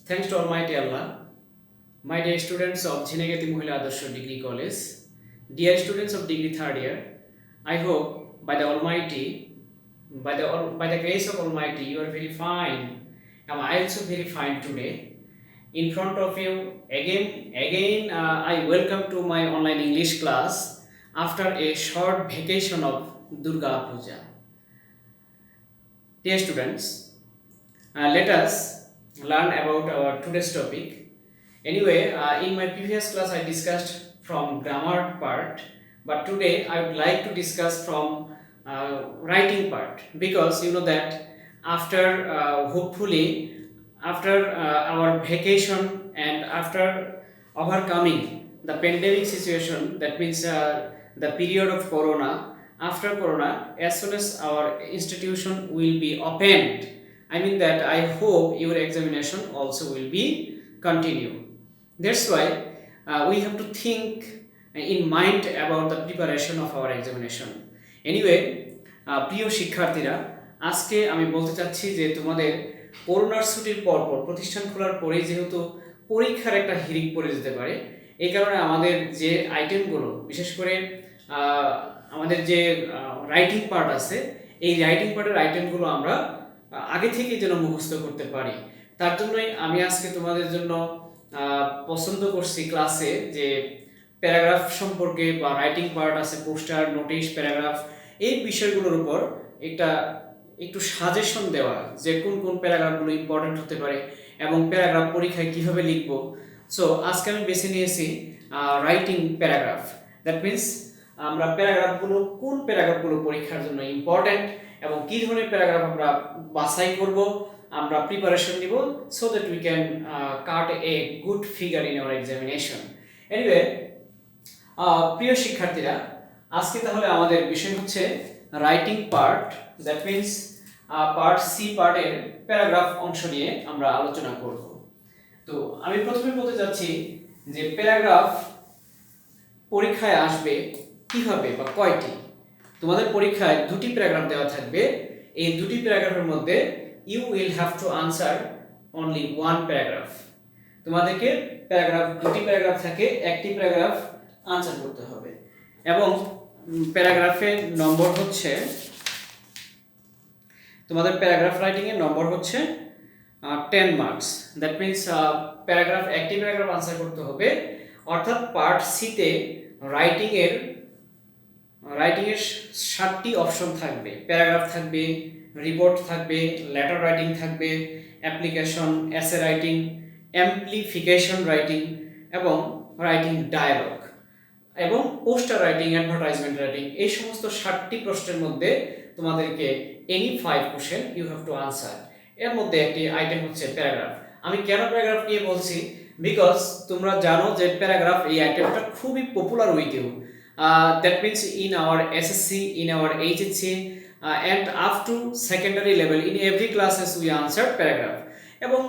Thanks to Almighty Allah, my dear students of Jhinegati Mohila Adarsha Degree College, dear students of degree third year, I hope by the Almighty, by the grace of Almighty, you are very fine. And I also very fine today. In front of you, again, I welcome to my online English class after a short vacation of Durga Puja. Dear students, let us learn about our today's topic. Anyway, in my previous class I discussed from grammar part, but today I would like to discuss from writing part, because you know that after hopefully after our vacation and after overcoming the pandemic situation, that means the period of corona, after corona, as soon as our institution will be opened, I mean that I hope your examination also will be continue. That's why we have to think in mind about the preparation of our examination. Anyway, প্রিয় শিক্ষার্থীরা, আজকে আমি বলতে চাচ্ছি যে তোমাদের করোনার ছুটির পরপর প্রতিষ্ঠান খোলার পরেই যেহেতু পরীক্ষার একটা হিড়িক পড়ে যেতে পারে, এই কারণে আমাদের যে আইটেমগুলো, বিশেষ করে আমাদের যে রাইটিং পার্ট আছে, এই রাইটিং পার্টের আইটেমগুলো আমরা আগে থেকেই যেন মুখস্থ করতে পারি। তার জন্যই আমি আজকে তোমাদের জন্য পছন্দ করছি ক্লাসে যে প্যারাগ্রাফ সম্পর্কে বা রাইটিং পার্ট আছে, পোস্টার, নোটিশ, প্যারাগ্রাফ, এই বিষয়গুলোর উপর একটু সাজেশন দেওয়া যে কোন কোন প্যারাগ্রাফগুলো ইম্পর্টেন্ট হতে পারে এবং প্যারাগ্রাফ পরীক্ষায় কীভাবে লিখব। সো আজকে আমি বেছে নিয়েছি রাইটিং প্যারাগ্রাফ। দ্যাট মিন্স আমরা কোন প্যারাগ্রাফগুলো পরীক্ষার জন্য ইম্পর্টেন্ট এবং কী ধরনের প্যারাগ্রাফ আমরা বাছাই করব, আমরা প্রিপারেশন নিব, so that we can cut a good figure in our examination. Anyway, প্রিয় শিক্ষার্থীরা, আজকে তাহলে আমাদের বিষয় হচ্ছে writing part. That means part C পার্টের প্যারাগ্রাফ অংশ নিয়ে আমরা আলোচনা করব। তো আমি প্রথমে বলতে যাচ্ছি যে প্যারাগ্রাফ পরীক্ষায় আসবে কিভাবে বা কয়টি। তোমাদের পরীক্ষায় দুটি প্যারাগ্রাফ দেওয়া থাকবে। এই দুটি প্যারাগ্রাফের মধ্যে you will have to answer only one paragraph. তোমাদেরকে দুটি প্যারাগ্রাফ থাকে, একটি প্যারাগ্রাফ আনসার করতে হবে এবং প্যারাগ্রাফের নম্বর হচ্ছে, তোমাদের প্যারাগ্রাফ রাইটিং এর নম্বর হচ্ছে 10 মার্কস। দ্যাট মিন্স একটি প্যারাগ্রাফ আনসার করতে হবে, অর্থাৎ পার্ট সিতে রাইটিং এর 7টি অপশন থাকবে। প্যারাগ্রাফ থাকবে, রিপোর্ট থাকবে, লেটার রাইটিং থাকবে, application, essay writing, amplification writing এবং রাইটিং ডায়ালগ এবং পোস্টার রাইটিং, অ্যাডভার্টাইজমেন্ট রাইটিং। এই সমস্ত 7টি প্রশ্নের মধ্যে তোমাদেরকে any 5 question you have to answer. এর মধ্যে একটি আইটেম হচ্ছে প্যারাগ্রাফ। আমি কেন প্যারাগ্রাফ নিয়ে বলছি, বিকজ তোমরা জানো যে প্যারাগ্রাফ এই আইটেমটা খুবই popular with you. That means in our SSC, in our HSC and up to secondary level, in every classes we answer paragraph. এবং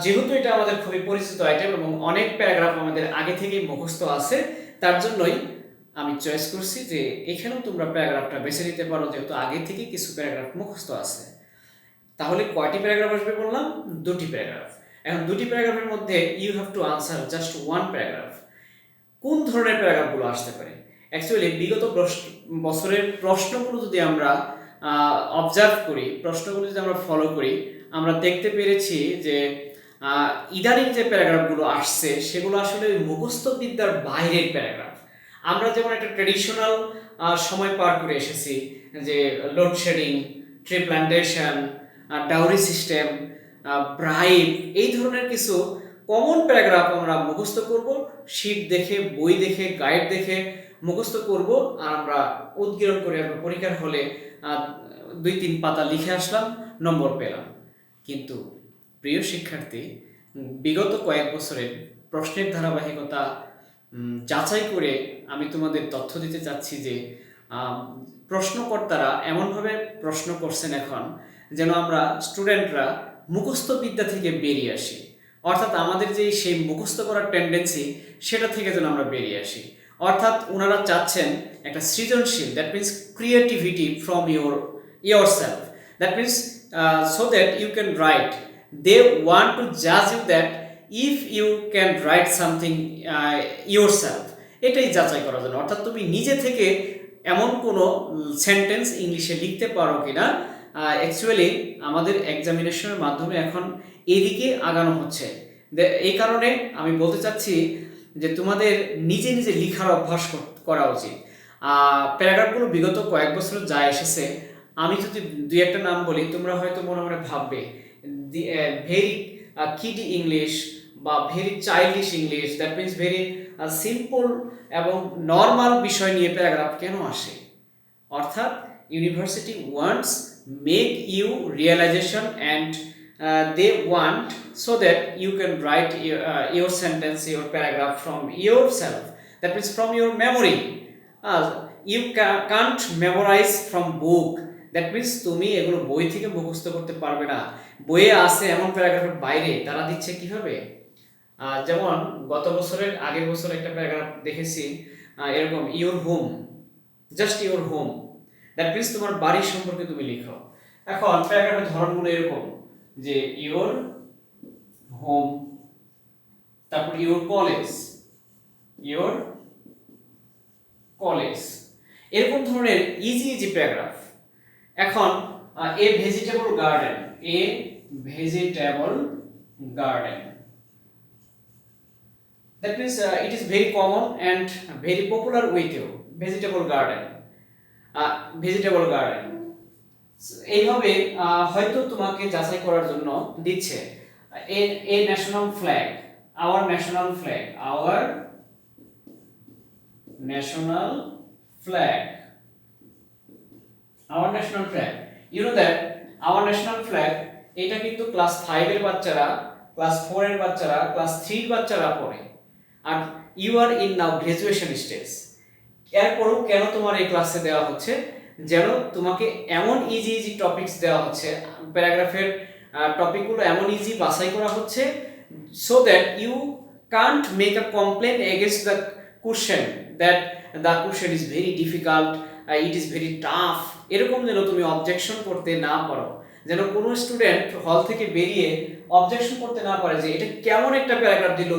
যেহেতু এটা আমাদের খুবই পরিচিত আইটেম এবং অনেক প্যারাগ্রাফ আমাদের আগে থেকেই মুখস্থ আছে, তার জন্যই আমি চয়েস করছি যে এখানেও তোমরা প্যারাগ্রাফটা বেছে নিতে পারো, যেহেতু আগে থেকে কিছু প্যারাগ্রাফ মুখস্থ আছে। তাহলে কয়টি প্যারাগ্রাফ আসবে বললাম? দুটি প্যারাগ্রাফ। এখন দুটি প্যারাগ্রাফের মধ্যে you have to answer just one paragraph. কোন ধরনের প্যারাগ্রাফগুলো আসতে পারে? অ্যাকচুয়ালি বিগত বছরের প্রশ্নগুলো যদি আমরা অবজার্ভ করি, প্রশ্নগুলো যদি আমরা ফলো করি, আমরা দেখতে পেরেছি যে ইদানিং যে প্যারাগ্রাফগুলো আসছে সেগুলো আসলে মুখস্থ বিদ্যার বাইরের প্যারাগ্রাফ। আমরা যেমন একটা ট্রেডিশনাল সময় পার করে এসেছি, যে load shedding, tree plantation, dowry system, bribe, এই ধরনের কিছু কমন প্যারাগ্রাফ আমরা মুখস্থ করব, শিট দেখে, বই দেখে, গাইড দেখে মুখস্থ করব, আর আমরা উদ্গীরণ করে আমরা পরীক্ষার হলে 2-3 পাতা লিখে আসলাম, নম্বর পেলাম। কিন্তু প্রিয় শিক্ষার্থী, বিগত কয়েক বছরের প্রশ্নের ধারাবাহিকতা যাচাই করে আমি তোমাদের তথ্য দিতে চাচ্ছি যে প্রশ্নকর্তারা এমনভাবে প্রশ্ন করছেন এখন যেন আমরা স্টুডেন্টরা মুখস্থ বিদ্যা থেকে বেরিয়ে আসি, অর্থাৎ আমাদের যে সেই মুখস্থ করার টেন্ডেন্সি, সেটা থেকে যেন আমরা বেরিয়ে আসি। অর্থাৎ ওনারা চাচ্ছেন একটা সৃজনশীল, that means creativity from yourself, that means so that you can write they want to judge you that if you can write something yourself, এটাই যাচাই করার জন্য, অর্থাৎ তুমি নিজে থেকে এমন কোনো সেন্টেন্স ইংলিশে লিখতে পারো কিনা। অ্যাকচুয়ালি আমাদের এক্সামিনেশনের মাধ্যমে এখন এদিকে আগানো হচ্ছে। এই কারণে আমি বলতে চাচ্ছি যে তোমাদের নিজে নিজে লিখার অভ্যাস করা উচিত। প্যারাগ্রাফগুলো বিগত কয়েক বছর যা এসেছে, আমি যদি দুই একটা নাম বলি, তোমরা হয়তো মনে মনে ভাববে ভেরি কিডি ইংলিশ বা very childish English, that means very simple এবং নর্মাল বিষয় নিয়ে প্যারাগ্রাফ কেন আসে। অর্থাৎ university wants make you realization and they want so that you can write your sentence, your paragraph from yourself, that means from your memory. You can't memorize from book, that means তুমি এগুলো বই থেকে মুখস্থ করতে পারবে না। বইয়ে আছে এমন প্যারাগ্রাফের বাইরে তারা দিচ্ছে কিভাবে। যেমন গত বছরের আগের বছর একটা প্যারাগ্রাফ দেখেছি এরকম, your home, just your home, that means তোমার বাড়ির সম্পর্কে তুমি লিখো। এখন প্যারাগ্রাফের ধরনগুলো এরকম যে ইউর হোম, তারপর ইউর কলেজ, ইউর কলেজ, এরকম ধরনের ইজি ইজি প্যারাগ্রাফ। এখন a vegetable garden, a vegetable garden, that means it is very common and very popular with you, vegetable garden, vegetable garden। এইভাবে হয়তো তোমাকে যাচাই করার জন্য দিচ্ছে। A national flag, our national flag, our national flag, our national flag. You know that our national flag এটা কিন্তু class 5 এর বাচ্চারা, ক্লাস 4 এর বাচ্চারা, ক্লাস 3 এর বাচ্চারা পড়ে। আর you are in now graduation stage. এরপরও কেন তোমার এই ক্লাসে দেওয়া হচ্ছে, যেন তোমাকে এমন ইজি ইজি টপিকস দেওয়া হচ্ছে, প্যারাগ্রাফের টপিকগুলো এমন ইজি বাছাই করা হচ্ছে, so that you can't make a complain against the question, that the question is very difficult, it is very tough, এরকম যেন তুমি অবজেকশন করতে না পারো। যেন কোনো স্টুডেন্ট হল থেকে বেরিয়ে অবজেকশন করতে না পারে যে এটা কেমন একটা প্যারাগ্রাফ দিল,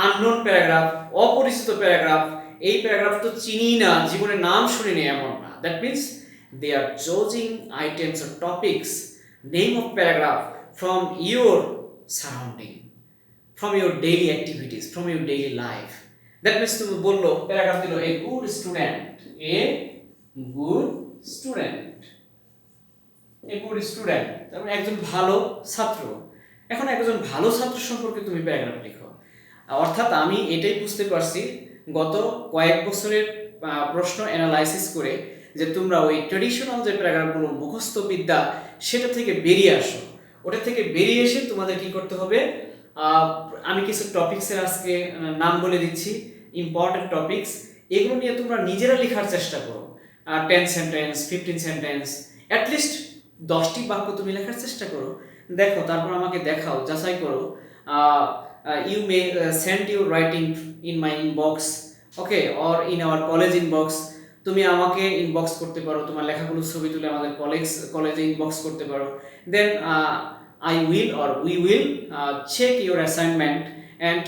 আননোন প্যারাগ্রাফ, অপরিচিত প্যারাগ্রাফ, এই প্যারাগ্রাফ তো চিনি না, জীবনে নাম শুনিনি, এমন না। That means they are choosing items or topics, name of paragraph from your surrounding, from your daily activities, from your daily life. That means তুমি বললো প্যারাগ্রাফ দিল a good student, a good student, a good student, তারপরে একজন ভালো ছাত্র। এখন একজন ভালো ছাত্র সম্পর্কে তুমি প্যারাগ্রাফ লিখো। অর্থাৎ আমি এটাই বুঝতে পারছি গত কয়েক বছরের প্রশ্ন অ্যানালাইসিস করে, যে তোমরা ওই ট্রেডিশনাল যে প্যারাগ্রাফগুলো মুখস্থ বিদ্যা সেটা থেকে বেরিয়ে আসো। ওটা থেকে বেরিয়ে এসে তোমাদের কি করতে হবে, আমি কিছু টপিক্সের আজকে নাম বলে দিচ্ছি, ইম্পর্টেন্ট টপিক্স, এগুলো নিয়ে তোমরা নিজেরা লেখার চেষ্টা করো। 10 সেন্টেন্স, 15 সেন্টেন্স, অ্যাটলিস্ট 10টি বাক্য তুমি লেখার চেষ্টা করো। দেখো, তারপর আমাকে দেখাও, যাচাই করো। You may send your writing in my inbox, okay, or in our college inbox. তুমি আমাকে ইনবক্স করতে পারো, তোমার লেখাগুলো ছবি তুলে আমাদের কলেজে ইনবক্স করতে পারো। দেন I will or we will check your assignment and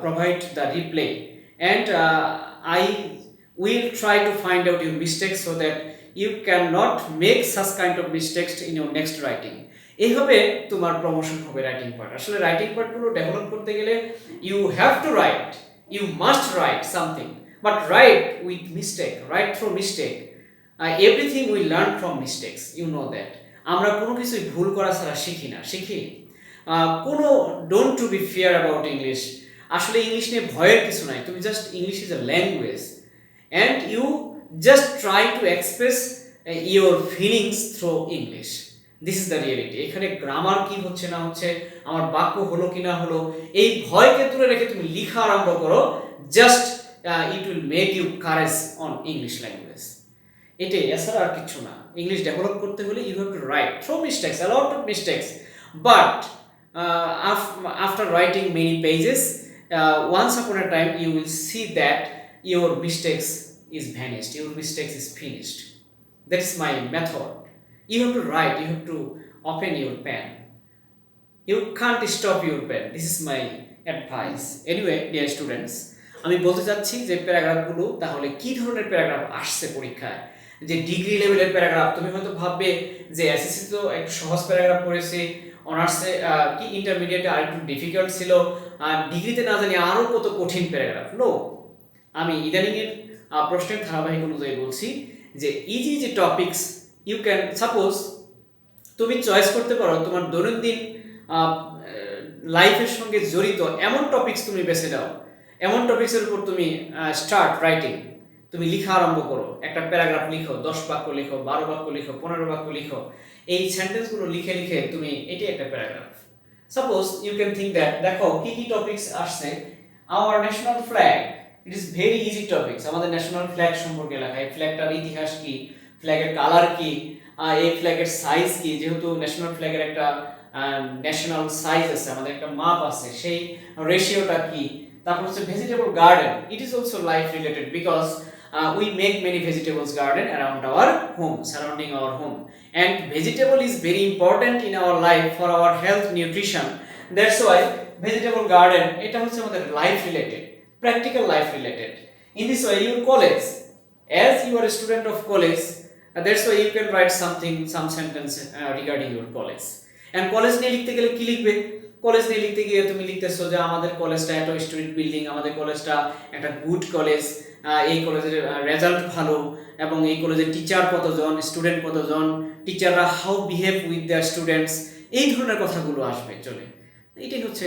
provide the reply, and I will try to find out your mistakes so that you cannot make such kind of mistakes in your next writing. এইভাবে তোমার promotion হবে writing part. আসলে writing পার্টগুলো develop করতে গেলে you have to write, you must write something, but write with mistake, write through mistake. Everything we learn from mistakes, you know that. আমরা কোনো কিছুই ভুল করা ছাড়া শিখি না, শিখি কোনো। Don't to be fear about English. আসলে ইংলিশ নিয়ে ভয়ের কিছু নাই, তুমি just, English is a language and you just try to express your feelings through English. This is the reality. এখানে গ্রামার কি হচ্ছে না হচ্ছে, আমার বাক্য হলো কি না হলো, এই ভয়কে দূরে রেখে তুমি লিখা আরম্ভ করো। Just it will make you courage on English language. এটাই, এছাড়া আর কিছু না। ইংলিশ ডেভেলপ করতে হলে you have to write through mistakes, a lot of mistakes, but after writing many pages, once upon a time you will see that your mistakes is vanished, your mistakes is finished. That is my method. You have to write, you have to open your pen. you can't stop your pen. This is my advice. Anyway, dear students, আমি বলতে চাচ্ছি যে প্যারাগ্রাফগুলো তাহলে কি ধরনের paragraph আসছে পরীক্ষায়। যে ডিগ্রি লেভেলের প্যারাগ্রাফ, তুমি হয়তো ভাববে যে এসএসসি তো একটু সহজ প্যারাগ্রাফ পড়েছে, অনার্সে কি ইন্টারমিডিয়েটে আর একটু ডিফিকাল্ট ছিল, আর ডিগ্রিতে না জানি আরও কত কঠিন প্যারাগ্রাফ। নো, আমি ইদানিংয়ের প্রশ্নের ধারাবাহিক অনুযায়ী বলছি যে ইজি যে টপিকস ইউ ক্যান সাপোজ তুমি চয়েস করতে পারো তোমার দৈনন্দিন লাইফের সঙ্গে জড়িত এমন টপিকস তুমি বেছে দাও, এমন টপিক্সের উপর তুমি স্টার্ট রাইটিং, তুমি লিখা আরম্ভ করো, একটা প্যারাগ্রাফ লিখো, 10 বাক্য লিখো, 12 বাক্য লিখো, 15 বাক্য লিখো, এই সেন্টেন্সগুলো লিখে লিখে তুমি এটাই একটা paragraph. Suppose you can think that, দেখো কি কি টপিকস আসছে। Our national flag, it is very easy topics. আমাদের ন্যাশনাল ফ্ল্যাগ সম্পর্কে লেখা, এই ফ্ল্যাগটার ইতিহাস কি, ফ্ল্যাগের কালার কি, এই ফ্ল্যাগের সাইজ কি, যেহেতু ন্যাশনাল ফ্ল্যাগের একটা ন্যাশনাল সাইজ আছে, আমাদের একটা মাপ আছে, সেই রেশিওটা কি। তারপর হচ্ছে vegetable garden, it is also life related because we make many vegetables garden around our home, surrounding our home, and vegetable is very important in our life for our health nutrition. That's why vegetable garden এটা হচ্ছে আমাদের life related, practical life related. In this way your college, as you are a student of college, that's why you can write something, some sentence regarding your college. And college নিয়ে লিখতে গেলে কি লিখবে? College নিয়ে লিখতে গিয়ে তুমি লিখতেছো যে আমাদের কলেজটা একটা স্টুডেন্ট বিল্ডিং, আমাদের কলেজটা একটা গুড কলেজ, এই কলেজের রেজাল্ট ভালো, এবং এই কলেজের টিচার কতজন, স্টুডেন্ট কতজন, টিচাররা how behave with the students, এই ধরনের কথাগুলো আসবে চলে। এটাই হচ্ছে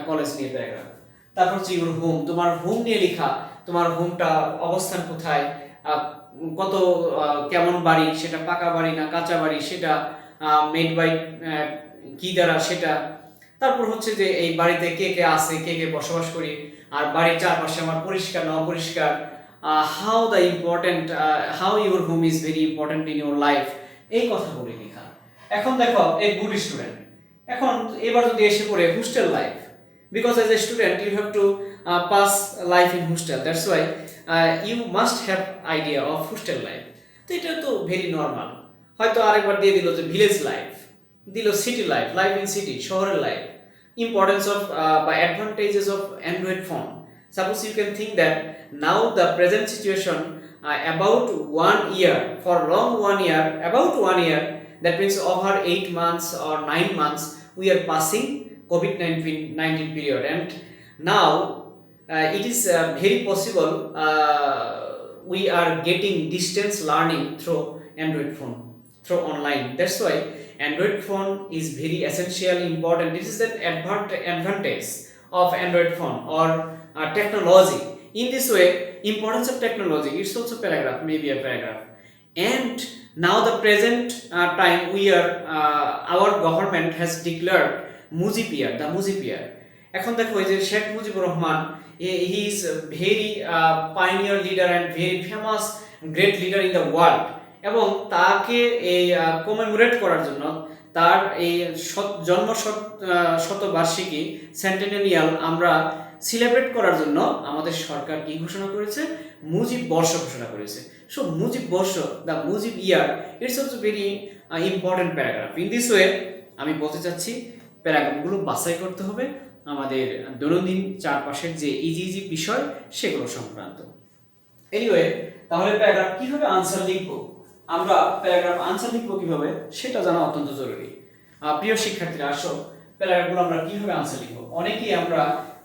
কলেজ নিয়ে প্যারাগ্রাফ। তারপর হচ্ছে ইউর হোম, তোমার হোম নিয়ে লেখা, তোমার হোমটা অবস্থান কোথায়, কত কেমন বাড়ি, সেটা পাকা বাড়ি না কাঁচা বাড়ি, সেটা মেড বাই কি দ্বারা সেটা। তারপর হচ্ছে যে এই বাড়িতে কে কে আছে, কে কে বসবাস করি, আর বাড়ির চারপাশে আমার পরিষ্কার না অপরিষ্কার, how the important, how your home is very important in your life, এই কথাগুলি লেখা। এখন দেখো এই গুড স্টুডেন্ট, এখন এবার যদি এসে পড়ে hostel life, because as a student you have to pass life in hostel, that's why you must have idea of hostel life. তো এটা তো ভেরি নর্মাল। হয়তো আরেকবার দিয়ে দিল যে ভিলেজ লাইফ, দিল city life, life in city, শহরের life, importance of by advantages of Android phone. Suppose you can think that now the present situation about 1 year, for long 1 year, about 1 year, that means over 8 months or 9 months we are passing COVID-19 period, and now it is very possible we are getting distance learning through Android phone, through online. That's why Android phone is very essential, important. This is the advantage of Android phone or technology. In this way, importance of technology, it's also paragraph, maybe a paragraph. And now the present time we are, our government has declared Mujib year, the Mujib year. এখন দেখো এই যে Sheikh Mujibur Rahman, he is a very pioneer leader and very famous great leader in the world, এবং তাকে এই commemorate করার জন্য, তার এই জন্ম শতবার্ষিকী সেন্টেনিয়াল আমরা সেলিব্রেট করার জন্য আমাদের সরকার কি ঘোষণা করেছে? মুজিব বর্ষ ঘোষণা করেছে। সো মুজিব বর্ষ, the Mujib year, it's also very important paragraph. In this way আমি বলতে চাচ্ছি প্যারাগ্রাফগুলো বাছাই করতে হবে আমাদের দৈনন্দিন চারপাশের যে ইজি ইজি বিষয় সেগুলো সংক্রান্ত। এনিওয়ে, তাহলে প্যারাগ্রাফ কিভাবে আনসার লিখবো, আমরা প্যারাগ্রাফ আনসার লিখবো কিভাবে সেটা জানা অত্যন্ত জরুরি। প্রিয় শিক্ষার্থীরা, আসো প্যারাগ্রাফগুলো আমরা কিভাবে আনসার লিখবো। অনেকেই আমরা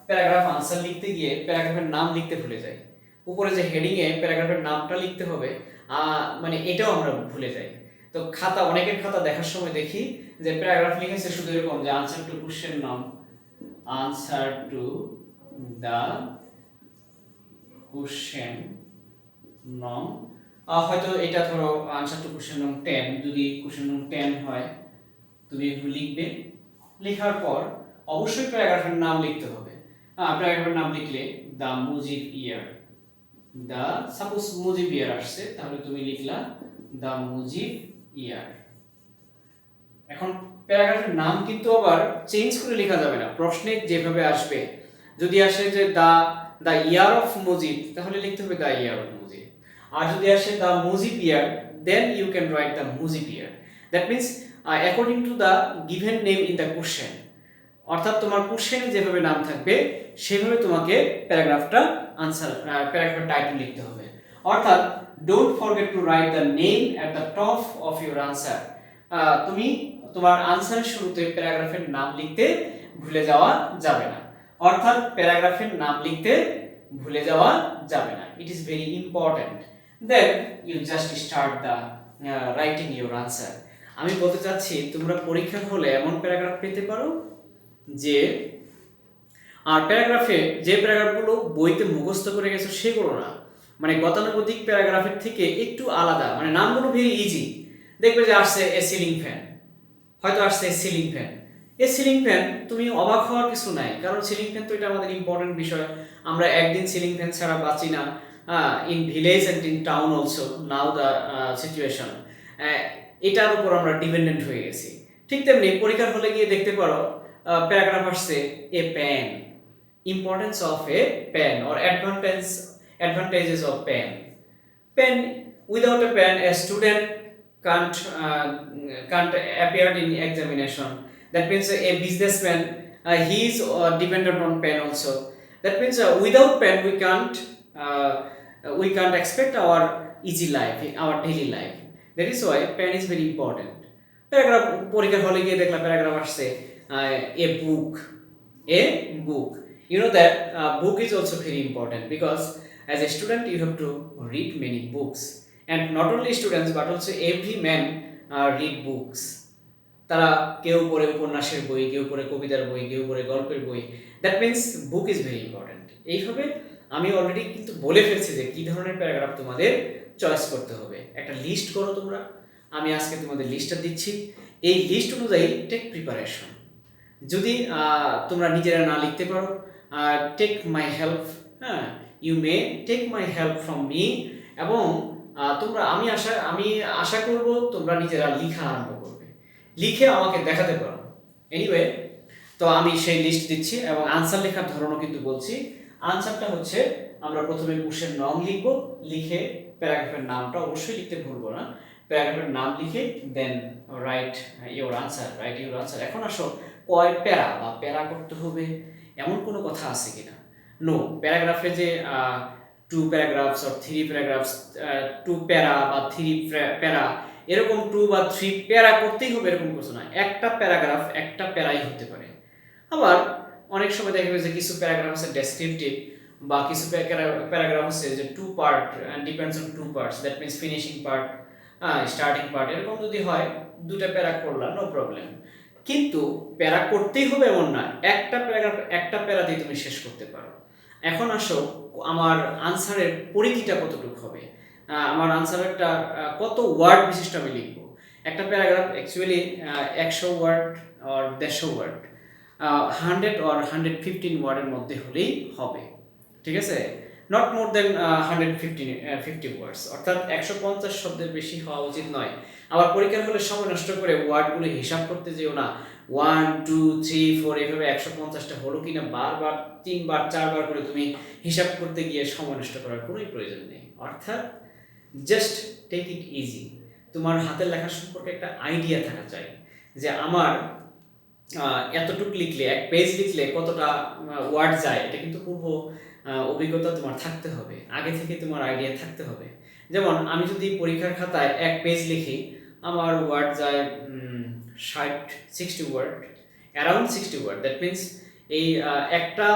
প্যারাগ্রাফ আনসার লিখতে গিয়ে প্যারাগ্রাফের নাম লিখতে ভুলে যাই, উপরে যে হেডিংয়ে প্যারাগ্রাফের নামটা লিখতে হবে মানে এটাও আমরা ভুলে যাই। তো খাতা, অনেকের খাতা দেখার সময় দেখি যে প্যারাগ্রাফ লিখেছে শুধু এরকম যে আনসার টু কোশ্চেন নং, আনসার টু দ্য কোশ্চেন নং, হয়তো এটা ধরো আনসার টু কোশ্চেন নং 10, যদি কোশ্চেন নং 10 হয় তুমি এগুলো লিখবে। লেখার পর অবশ্যই প্যারাগ্রাফের নাম লিখতে হবে। প্যারাগ্রাফের নাম লিখলে the Mujib year, the, suppose Mujib year আসছে তাহলে তুমি লিখলা দ্য মুজিব ইয়ার। এখন প্যারাগ্রাফের নাম কিন্তু আবার চেঞ্জ করে লেখা যাবে না, প্রশ্নে যেভাবে আসবে। যদি আসে যে দ্য ইয়ার অফ মুজিব, তাহলে লিখতে হবে দ্য ইয়ার অফ মুজিব। আর যদি আসে the Mujib year, then you can write the Mujib year. That means according to the given name in the question, অর্থাৎ তোমার কোশ্চেনে যেভাবে নাম থাকবে সেভাবে তোমাকে প্যারাগ্রাফের টাইটেল লিখতে হবে। অর্থাৎ don't forget to write the name at the top of your answer. তুমি তোমার আনসারের শুরুতে প্যারাগ্রাফের নাম লিখতে ভুলে যাওয়া যাবে না। অর্থাৎ প্যারাগ্রাফের নাম লিখতে ভুলে যাওয়া যাবে না। It is very important. Then you just start the writing your answer. আমি বলতে চাচ্ছি তোমরা পরীক্ষার হলে এমন প্যারাগ্রাফ পেতে পারো যে প্যারাগ্রাফে যে প্যারাগ্রাফগুলো বইতে মুখস্থ করে গেছো সেগুলো না, মানে গতানুগতিক প্যারাগ্রাফের থেকে একটু আলাদা, মানে নামগুলো ভেরি ইজি। দেখবে যে আসছে এ সিলিং ফ্যান, হয়তো আসছে সিলিং ফ্যান। এই সিলিং ফ্যান তুমি অবাক হওয়ার কিছু নাই, কারণ সিলিং ফ্যান তো এটা আমাদের ইম্পর্টেন্ট বিষয়। আমরা একদিন সিলিং ফ্যান ছাড়া বাঁচি না। In village and in town also now the situation, এটার উপর আমরা ডিপেন্ডেন্ট হয়ে গেছি। ঠিক তেমনি পরীক্ষার হলে গিয়ে দেখতে পারো প্যারাগ্রাফ আসছে a pen, importance of a pen or advantages of pen. Pen, without a pen a student can't appear in examination. That means a businessman, he is dependent on pen also. That means without pen we can't expect our easy life, our daily life. That is why pen is very important. Paragraph পরীক্ষার হলে গিয়ে দেখলাম paragraph আসছে a book. You know that book is also very important, because as a student you have to read many books, and not only students but also every man read books. তারা কেউ পড়ে উপন্যাসের বই, কেউ পড়ে কবিতার বই, কেউ পড়ে গল্পের বই। That means book is very important. এইভাবে আমি অলরেডি কিন্তু বলে ফেলছি যে কী ধরনের প্যারাগ্রাফ তোমাদের চয়েস করতে হবে। একটা লিস্ট করো তোমরা, আমি আজকে তোমাদের লিস্টটা দিচ্ছি। এই লিস্ট অনুযায়ী টেক প্রিপারেশন। যদি তোমরা নিজেরা না লিখতে পারো, টেক মাই হেল্প, হ্যাঁ, you may take my help from me. এবং তোমরা আমি আশা করব তোমরা নিজেরা লিখা আরম্ভ করবে, লিখে আমাকে দেখাতে পারো। এনিওয়ে, তো আমি সেই লিস্ট দিচ্ছি এবং আনসার লেখার ধরনও কিন্তু বলছি। আনসারটা হচ্ছে আমরা প্রথমে কোশ্চেন নং লিখবো, লিখে প্যারাগ্রাফের নামটা অবশ্যই লিখতে ভুলবো না। প্যারাগ্রাফের নাম লিখে দেন রাইট ইউর আনসার। এখন আসো কয় প্যারা বা প্যারা করতে হবে এমন কোনো কথা আছে কিনা? নো, প্যারাগ্রাফে যে 2 প্যারাগ্রাফস অর 3 প্যারাগ্রাফস, 2 প্যারা বা 3 প্যারা, এরকম 2 বা 3 প্যারা করতেই হবে এরকম কিছু না। একটা প্যারাগ্রাফ একটা প্যারাই হতে পারে। আবার অনেক সময় দেখা যাবে যে কিছু প্যারাগ্রাফ আছে ডেসক্রিপটিভ, বা কিছু প্যারাগ্রাফ আছে যে 2 part, depends on 2 parts. That means finishing part, starting part, এরকম যদি হয় 2টা প্যারা করলা, নো প্রবলেম। কিন্তু প্যারা করতেই হবে এমন না, একটা প্যারাগ্রাফ একটা প্যারাতেই তুমি শেষ করতে পারো। এখন আসো আমার আনসারের পরিধিটা কতটুকু হবে, আমার আনসারটা কত ওয়ার্ড বিশিষ্ট আমি লিখবো। একটা প্যারাগ্রাফ অ্যাকচুয়ালি 100 ওয়ার্ড আর 150 ওয়ার্ড, 100 or 115 ওয়ার্ডের মধ্যে হলেই হবে, ঠিক আছে? নট মোর দেন 150 ওয়ার্ডস, অর্থাৎ 150 শব্দের বেশি হওয়া উচিত নয়। আবার পরীক্ষার হলে সময় নষ্ট করে ওয়ার্ডগুলো হিসাব করতে যেও না, 1 2 3 4 এভাবে 150টা হলো কিনা বারবার 3 বার 4 বার করে তুমি হিসাব করতে গিয়ে সময় নষ্ট করার কোনোই প্রয়োজন নেই। অর্থাৎ জাস্ট টেক ইট ইজি। তোমার হাতের লেখার সম্পর্কে একটা আইডিয়া থাকা চাই যে আমার এতটুকু লিখলে, এক পেজ লিখলে কতটা ওয়ার্ড যায়, এটা কিন্তু পূর্ব অভিজ্ঞতা তোমার থাকতে হবে, আগে থেকে তোমার আইডিয়া থাকতে হবে। যেমন আমি যদি পরীক্ষার খাতায় এক পেজ লিখি, আমার ওয়ার্ড যায় 60 word, around 60 word. That means এই একটা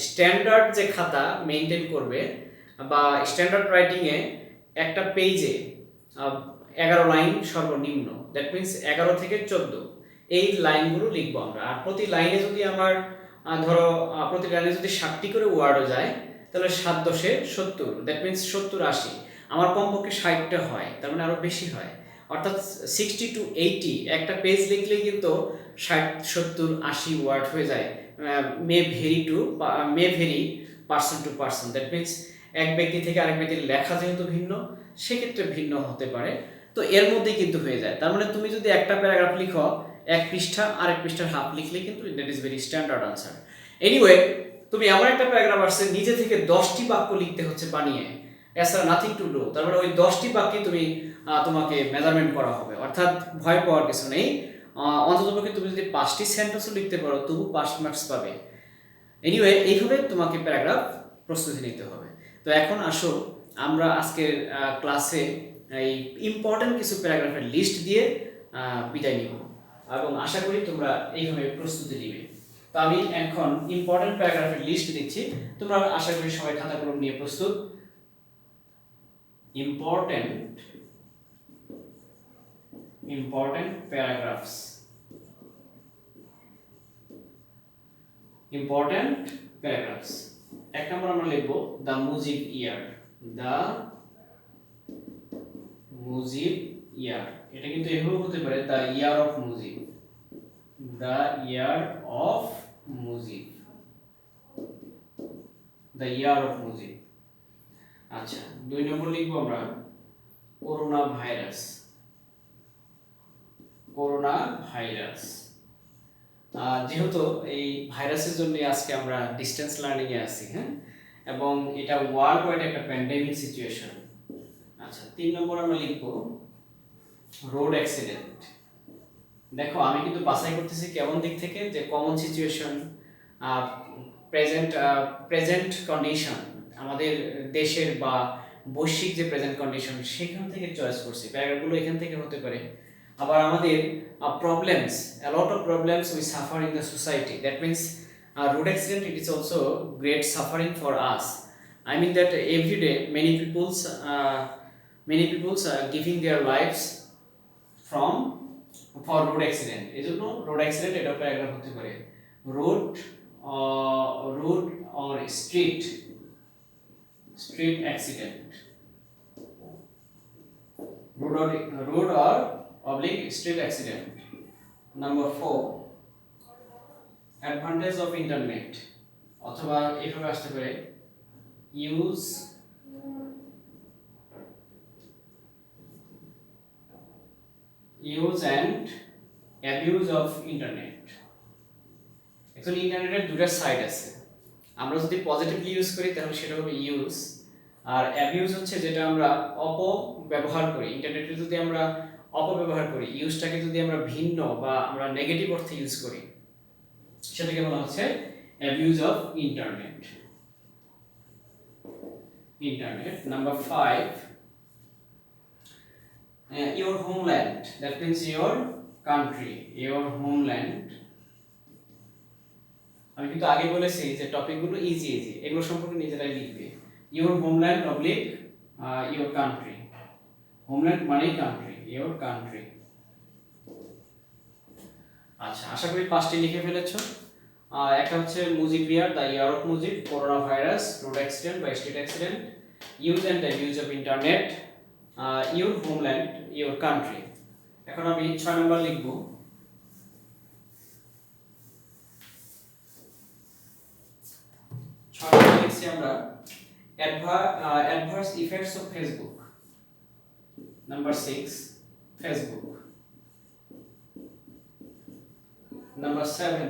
স্ট্যান্ডার্ড যে খাতা মেনটেন করবে বা স্ট্যান্ডার্ড রাইটিংয়ে একটা পেজে 11 লাইন সর্বনিম্ন। দ্যাট মিনস 11 থেকে 14 এই লাইনগুলো লিখবো আমরা। আর প্রতি লাইনে যদি আমার ধরো প্রতি লাইনে যদি 60টি করে ওয়ার্ডও যায়, তাহলে 7 10 70, দ্যাট মিনস 70 80, আমার কমপক্ষে 60টা হয়, তার মানে আরও বেশি হয়। অর্থাৎ 60 to 80 একটা পেজ লিখলেই কিন্তু 60 70 80 ওয়ার্ড হয়ে যায়। May vary person to person. That means এক ব্যক্তি থেকে আরেক ব্যক্তির লেখা যেহেতু ভিন্ন, সেক্ষেত্রে ভিন্ন হতে পারে, তো এর মধ্যেই কিন্তু হয়ে যায়। তার মানে তুমি যদি একটা প্যারাগ্রাফ লিখো, এক পৃষ্ঠা আরেক পৃষ্ঠার হাফ লিখলে কিন্তু that is very standard answer. Anyway, তুমি আমার একটা প্যারাগ্রাফ আসছে নিজে থেকে 10টি বাক্য লিখতে হচ্ছে বানিয়ে, এছাড়া নাথিং টু ডু। তার মানে ওই 10টি বাক্যে তোমাকে মেজারমেন্ট করা হবে, অর্থাৎ ভয় পাওয়ার কিছু নেই। অন্ততপক্ষে তুমি যদি 5টি সেন্টেন্সও লিখতে পারো তবু 5 মার্কস পাবে। এনিওয়ে এইভাবে তোমাকে প্যারাগ্রাফ প্রস্তুতি নিতে হবে। তো এখন আসো আমরা আজকের ক্লাসে এই ইম্পর্টেন্ট কিছু প্যারাগ্রাফের লিস্ট দিয়ে বিদায় নিব এবং আশা করি তোমরা এইভাবে প্রস্তুতি নিবে। তো আমি এখন ইম্পর্টেন্ট প্যারাগ্রাফের লিস্ট দিচ্ছি, তোমরা আশা করি সবাই খাতা কলম নিয়ে প্রস্তুত। Important paragraphs, important paragraphs. এক নম্বর আমরা লিখব the Mujib year. The Mujib year, এটা কিন্তু এভাবেও হতে পারে the year of Mujib. The year of Mujib, the year of Mujib. আচ্ছা, 2 নম্বর লিখব আমরা করোনা ভাইরাস। করোনা ভাইরাস, যেহেতু এই ভাইরাসের জন্য আজকে আমরা ডিস্টেন্স লার্নিং এ আছি, হ্যাঁ, এবং এটা ওয়ার্ল্ড ওয়াইড একটা প্যান্ডেমিক সিচুয়েশন। আচ্ছা, 3 নম্বর আমরা লিখব রোড অ্যাক্সিডেন্ট। দেখো আমি কিন্তু বাছাই করতেছি কেমন দিক থেকে, যে কমন সিচুয়েশন, প্রেজেন্ট কন্ডিশন, আমাদের দেশের বা বৈশ্বিক যে প্রেজেন্ট কন্ডিশন সেখান থেকে চয়েস করছি। প্যারাগ্রাফগুলো এখান থেকে হতে পারে। আবার আমাদের problems, a lot of problems we suffer in the society. That means road accident, it is also great suffering for us. I mean that every day many people's giving their lives for road accident. এই জন্য road accident এটা paragraph হতে পারে। road or street accident, road or oblique street accident. Number 4, advantage of internet, অথবা এভাবে আসতে পারে use and abuse of internet. Actually ইন্টারনেটের দুটো সাইড আছে। আমরা যদি পজিটিভলি ইউজ করি তাহলে সেটা হবে ইউজ, আর অ্যাবিউজ হচ্ছে যেটা আমরা অপব্যবহার করি। ইন্টারনেটের যদি আমরা অপব্যবহার করি, ইউজটাকে যদি আমরা ভিন্ন বা আমরা নেগেটিভ অর্থে ইউজ করি, সেটাকে বলা হচ্ছে abuse of internet. Number 5, your homeland, that means your country, your homeland। আমি কিন্তু আগে বলেছি যে টপিকগুলো ইজি, এগুলো সম্পর্কে নিজেরাই লিখবে। your homeland oblique your country, homeland মানে country, your country। আচ্ছা, আশা করি 5টি লিখে ফেলেছো। একটা হচ্ছে Mujib year, the year of Mujib, corona virus, road accident বা street accident, use and abuse of internet, your homeland, your country. এখন আমি 6 নম্বর লিখব লিখছি আমরা adverse effects of Facebook. Number 6, Facebook. Number 7,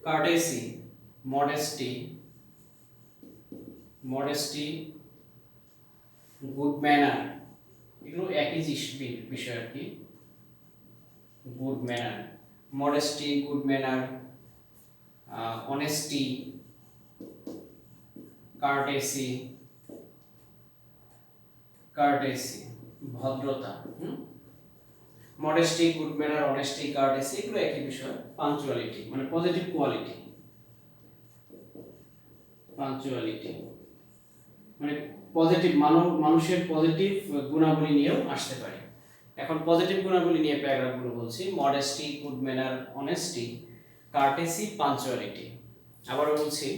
courtesy, modesty, good manner, এগুলো একই বিষয় আর কি। good manner, modesty, good manner, honesty, courtesy, ভদ্রতা, modesty, good manner, honesty, courtesy এগুলো একই বিষয়। punctuality মানে পজিটিভ কোয়ালিটি, মানে পজিটিভ মানুষের পজিটিভ গুণাবলী নিয়েও আসতে পারে। এখন পজিটিভ গুণাবলী নিয়ে প্যারাগ্রাফগুলো বলছি। modesty, good manner, honesty, courtesy, punctuality। আবারও বলছি,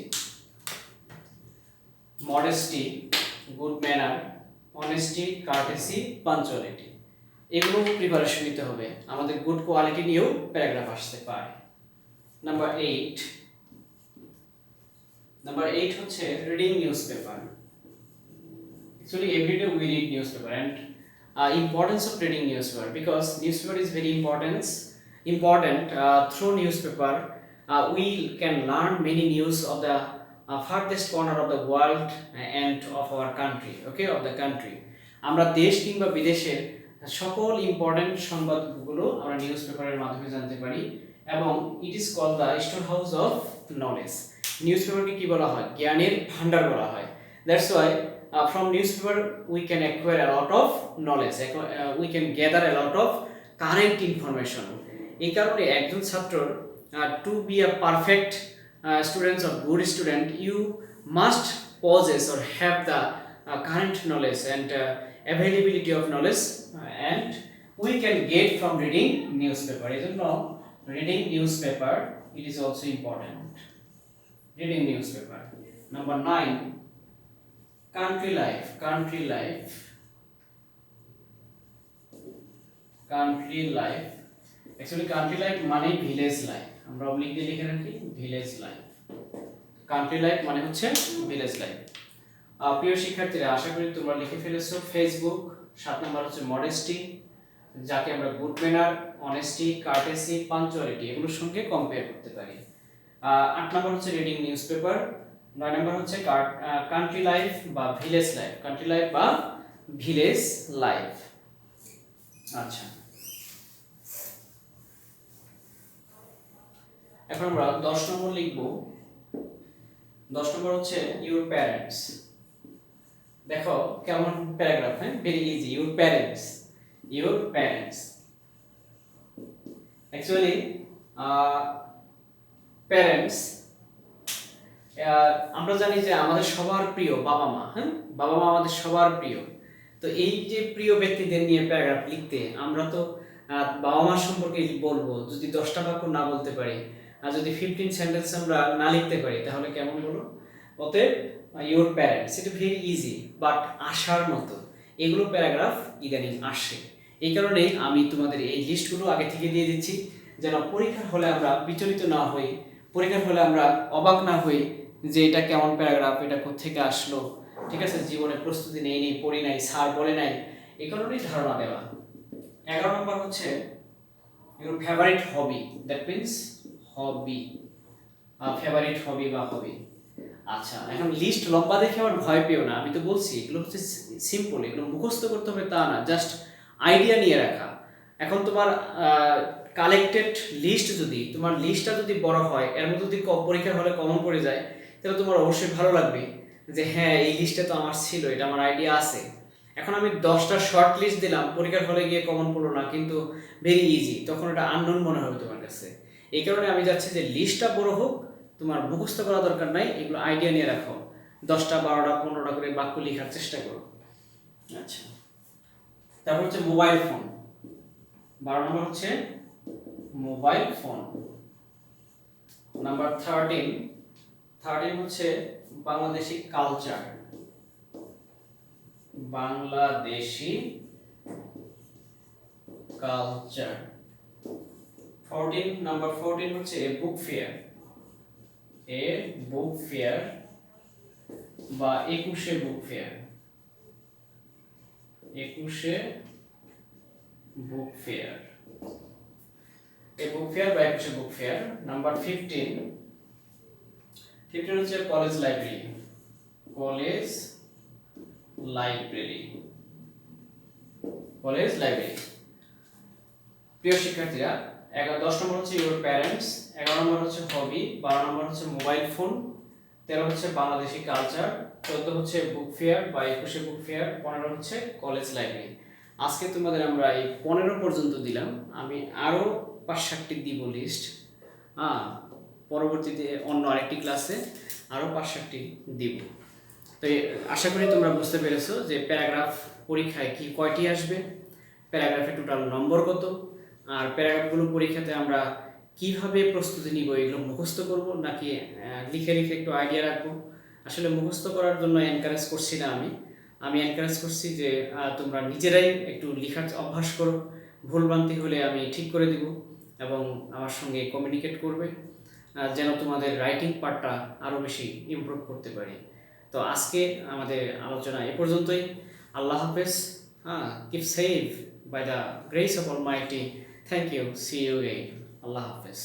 modesty, good manner, honesty, courtesy, punctuality, এগুলো প্রিপারেশন নিতে হবে। আমাদের গুড কোয়ালিটি নিয়েও প্যারাগ্রাফ আসতে পারে। নাম্বার 8 হচ্ছে reading newspaper. Actually every day we read newspaper, and importance of reading newspaper, because newspaper is very important. Through newspaper we can learn many news of the farthest corner of the world and of our country, okay, of the country। আমরা দেশ কিংবা বিদেশের সকল important সংবাদগুলো আমরা news পেপারের মাধ্যমে জানতে পারি এবং it is called the storehouse of knowledge. News পেপারকে কি বলা হয়? জ্ঞানের ভান্ডার বলা হয়। That's why from newspaper we can acquire a lot of knowledge, we can gather a lot of current information. এই কারণে একজন ছাত্র to be a perfect students or good student, you must possess or have the current knowledge and availability of knowledge, and we can get from reading newspaper. Is it no? Reading newspaper, it is also important. Reading newspaper. Number 9, country life. Country life. Country life. Actually country life মানে village life, আমরা oblique দিয়ে লিখে রাখি village life. country life মানে হচ্ছে village life. প্রিয় শিক্ষার্থীরা, আশা করি তোমরা লিখে ফেলেছো ফেসবুক। 7 নম্বর হচ্ছে মডেস্টি, যাকে আমরা good manner, honesty, courtesy, punctuality এগুলোর সঙ্গে কম্পেয়ার করতে পারি। 8 নম্বর হচ্ছে রিডিং নিউজপেপার। 9 নম্বর হচ্ছে কান্ট্রি লাইফ বা ভিলেজ লাইফ। কান্ট্রি লাইফ বা ভিলেজ লাইফ। আচ্ছা, এখন আমরা 10 নম্বর লিখব। 10 নম্বর হচ্ছে ইউর প্যারেন্টস। দেখো কেমন প্যারাগ্রাফ, হ্যাঁ, very easy. Your parents, your parents. Actually parents, আমরা জানি যে আমাদের সবার প্রিয় বাবা মা, হ্যাঁ, বাবা মা আমাদের সবার প্রিয়। তো এই যে প্রিয় ব্যক্তিদের নিয়ে প্যারাগ্রাফ লিখতে, আমরা তো বাবা মা সম্পর্কে বলবো, যদি 10টা বাক্য না বলতে পারি আর যদি 15 সেন্টেন্স আমরা না লিখতে পারি তাহলে কেমন বলো? অতএব ইউর প্যারেন্টস, এটা ভেরি ইজি বাট আসার মতো। এগুলো প্যারাগ্রাফ ইদানিং আসে, এই কারণেই আমি তোমাদের এই লিস্টগুলো আগে থেকে দিয়ে দিচ্ছি, যেন পরীক্ষার হলে আমরা বিচলিত না হই, পরীক্ষার হলে আমরা অবাক না হই যে এটা কেমন প্যারাগ্রাফ, এটা কোত্থেকে আসলো। ঠিক আছে, জীবনে প্রস্তুতি নেই, পড়ি নাই, স্যার বলে নাই, এই কারণেই ধারণা দেওয়া। 11 নম্বর হচ্ছে your favourite hobby. That means hobby, favourite hobby বা হবি। আচ্ছা, এখন লিস্ট লম্বা দেখে আমার ভয় পেও না, আমি তো বলছি এগুলো হচ্ছে সিম্পল, এগুলো মুখস্থ করতে হবে তা না, জাস্ট আইডিয়া নিয়ে রাখা। এখন তোমার কালেক্টেড লিস্ট, যদি তোমার লিস্টটা যদি বড় হয়, এর মধ্যে যদি পরীক্ষার হলে কমন পড়ে যায়, তাহলে তোমার অবশ্যই ভালো লাগবে যে হ্যাঁ এই লিস্টে তো আমার ছিল, এটা আমার আইডিয়া আছে। এখন আমি 10টা শর্ট লিস্ট দিলাম, পরীক্ষার হলে গিয়ে কমন পড়লো না, কিন্তু ভেরি ইজি, তখন এটা আননোন মনে হবে তোমার কাছে। এই কারণে আমি যাচ্ছি যে লিস্টটা বড় হোক, তোমার মুখস্থ করা দরকার নাই, এগুলো আইডিয়া নিয়ে রাখো। 10টা 12টা 15টা করে বাক্য লেখার চেষ্টা করো। আচ্ছা, তারপর হচ্ছে মোবাইল ফোন। 12 নম্বর হচ্ছে মোবাইল ফোন। নাম্বার 13 হচ্ছে Bangladeshi culture. Bangladeshi culture. Number 14 হচ্ছে এ বুক ফেয়ার। এ বুক ফেয়ার বা 21শে বুক ফেয়ার। 21শে বুক ফেয়ার, এ বুক ফেয়ার বা 21শে বুক ফেয়ার। নাম্বার 15 হচ্ছে college library. College library, college library. প্রিয় শিক্ষার্থীরা, 10 নম্বর হচ্ছে ইউর প্যারেন্টস, 11 নম্বর হচ্ছে হবি, 12 নম্বর হচ্ছে মোবাইল ফোন, 13 হচ্ছে বাংলাদেশি কালচার, 14 হচ্ছে বুক ফেয়ার বা 21শে বুক ফেয়ার, 15 হচ্ছে কলেজ লাইব্রেরি। আজকে তোমাদের আমরা এই 15 পর্যন্ত দিলাম, আমি আরও 5-7টি দিব লিস্ট। পরবর্তীতে অন্য আরেকটি ক্লাসে আরও 5-7টি দিব। তো আশা করি তোমরা বুঝতে পেরেছো যে প্যারাগ্রাফ পরীক্ষায় কি কয়টি আসবে, প্যারাগ্রাফের টোটাল নম্বর কত, আর প্যারাগ্রাফগুলো পরীক্ষাতে আমরা কিভাবে প্রস্তুতি নিব, এগুলো মুখস্থ করব নাকি লিখে লিখে একটু আইডিয়া রাখবো। আসলে মুখস্থ করার জন্য এনকারেজ করছি না, আমি এনকারেজ করছি যে তোমরা নিজেরাই একটু লেখার অভ্যাস করো, ভুলভ্রান্তি হলে আমি ঠিক করে দিব এবং আমার সঙ্গে কমিউনিকেট করবে, যেন তোমাদের রাইটিং পার্টটা আরও বেশি ইমপ্রুভ করতে পারি। তো আজকে আমাদের আলোচনা এ পর্যন্তই। আল্লাহ হাফেজ। Keep safe by the grace of almighty. Thank you, see you again. আল্লাহ হাফেজ।